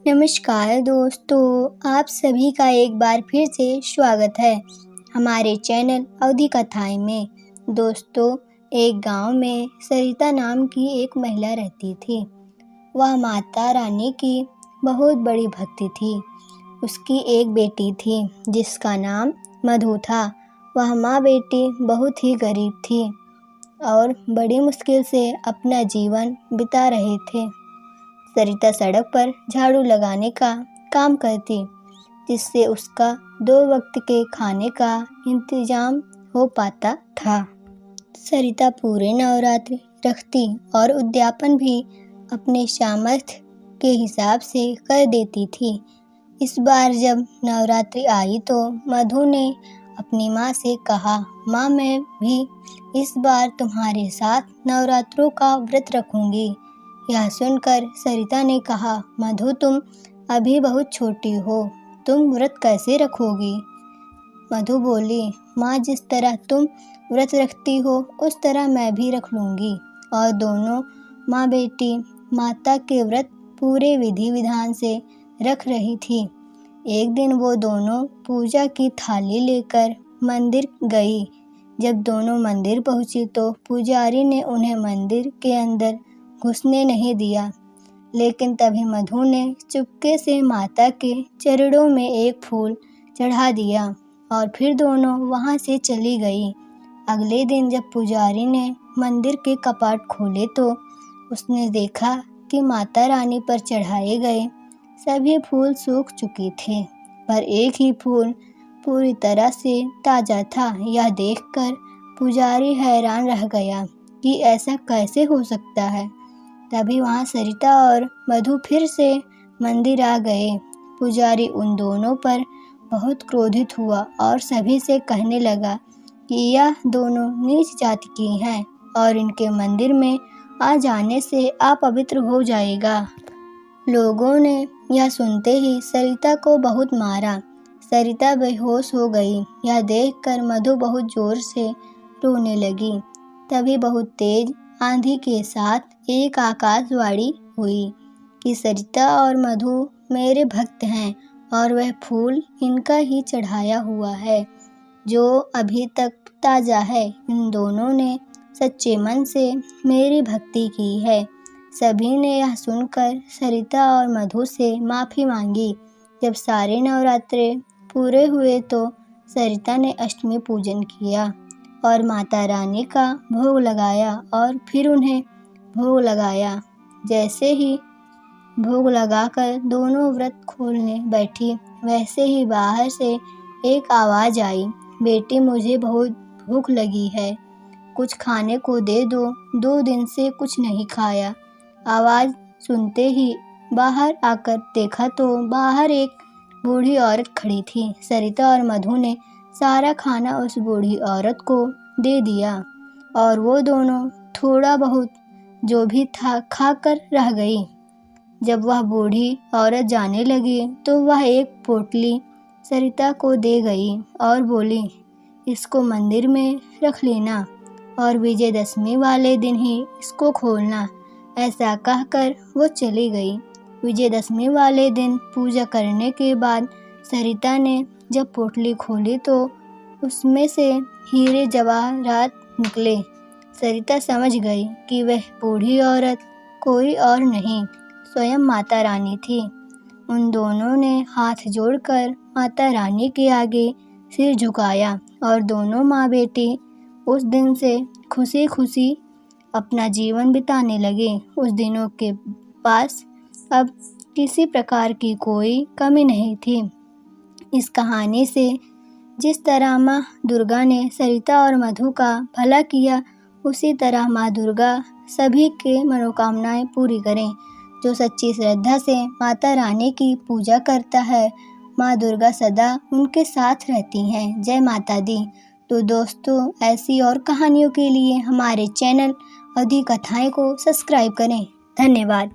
नमस्कार दोस्तों, आप सभी का एक बार फिर से स्वागत है हमारे चैनल अवधि कथाएं में। दोस्तों, एक गांव में सरिता नाम की एक महिला रहती थी। वह माता रानी की बहुत बड़ी भक्ति थी। उसकी एक बेटी थी जिसका नाम मधु था। वह माँ बेटी बहुत ही गरीब थी और बड़ी मुश्किल से अपना जीवन बिता रहे थे। सरिता सड़क पर झाड़ू लगाने का काम करती, जिससे उसका 2 वक्त के खाने का इंतजाम हो पाता था। सरिता पूरे नवरात्रि रखती और उद्यापन भी अपने सामर्थ्य के हिसाब से कर देती थी। इस बार जब नवरात्रि आई तो मधु ने अपनी माँ से कहा, माँ, मैं भी इस बार तुम्हारे साथ नवरात्रों का व्रत रखूंगी। यह सुनकर सरिता ने कहा, मधु, तुम अभी बहुत छोटी हो, तुम व्रत कैसे रखोगी? मधु बोली, माँ, जिस तरह तुम व्रत रखती हो उस तरह मैं भी रख लूँगी। और दोनों माँ बेटी माता के व्रत पूरे विधि विधान से रख रही थी। एक दिन वो दोनों पूजा की थाली लेकर मंदिर गई। जब दोनों मंदिर पहुँची तो पुजारी ने उन्हें मंदिर के अंदर घुसने नहीं दिया, लेकिन तभी मधु ने चुपके से माता के चरणों में एक फूल चढ़ा दिया और फिर दोनों वहां से चली गई। अगले दिन जब पुजारी ने मंदिर के कपाट खोले तो उसने देखा कि माता रानी पर चढ़ाए गए सभी फूल सूख चुके थे, पर एक ही फूल पूरी तरह से ताज़ा था। यह देखकर पुजारी हैरान रह गया कि ऐसा कैसे हो सकता है। तभी वहाँ सरिता और मधु फिर से मंदिर आ गए। पुजारी उन दोनों पर बहुत क्रोधित हुआ और सभी से कहने लगा कि यह दोनों नीच जाति की हैं और इनके मंदिर में आ जाने से अपवित्र हो जाएगा। लोगों ने यह सुनते ही सरिता को बहुत मारा। सरिता बेहोश हो गई। यह देखकर मधु बहुत जोर से रोने लगी। तभी बहुत तेज आंधी के साथ एक आकाशवाणी हुई कि सरिता और मधु मेरे भक्त हैं और वह फूल इनका ही चढ़ाया हुआ है जो अभी तक ताज़ा है। इन दोनों ने सच्चे मन से मेरी भक्ति की है। सभी ने यह सुनकर सरिता और मधु से माफ़ी मांगी। जब सारे नवरात्रे पूरे हुए तो सरिता ने अष्टमी पूजन किया और माता रानी का भोग लगाया और फिर उन्हें भोग लगाया। जैसे ही भोग लगाकर दोनों व्रत खोलने बैठी, वैसे ही बाहर से एक आवाज़ आई, बेटी, मुझे बहुत भूख लगी है, कुछ खाने को दे दो, 2 दिन से कुछ नहीं खाया। आवाज़ सुनते ही बाहर आकर देखा तो बाहर एक बूढ़ी औरत खड़ी थी। सरिता और मधु ने सारा खाना उस बूढ़ी औरत को दे दिया और वो दोनों थोड़ा बहुत जो भी था खाकर रह गई। जब वह बूढ़ी औरत जाने लगी तो वह एक पोटली सरिता को दे गई और बोली, इसको मंदिर में रख लेना और विजयदशमी वाले दिन ही इसको खोलना। ऐसा कहकर वो चली गई। विजयदशमी वाले दिन पूजा करने के बाद सरिता ने जब पोटली खोली तो उसमें से हीरे जवाहरात निकले। सरिता समझ गई कि वह बूढ़ी औरत कोई और नहीं, स्वयं माता रानी थी। उन दोनों ने हाथ जोड़कर माता रानी के आगे सिर झुकाया और दोनों माँ बेटी उस दिन से खुशी खुशी अपना जीवन बिताने लगे। उस दिनों के पास अब किसी प्रकार की कोई कमी नहीं थी। इस कहानी से जिस तरह माँ दुर्गा ने सरिता और मधु का भला किया, उसी तरह माँ दुर्गा सभी के मनोकामनाएं पूरी करें। जो सच्ची श्रद्धा से माता रानी की पूजा करता है, माँ दुर्गा सदा उनके साथ रहती हैं। जय माता दी। तो दोस्तों, ऐसी और कहानियों के लिए हमारे चैनल अवधि कथाएं को सब्सक्राइब करें। धन्यवाद।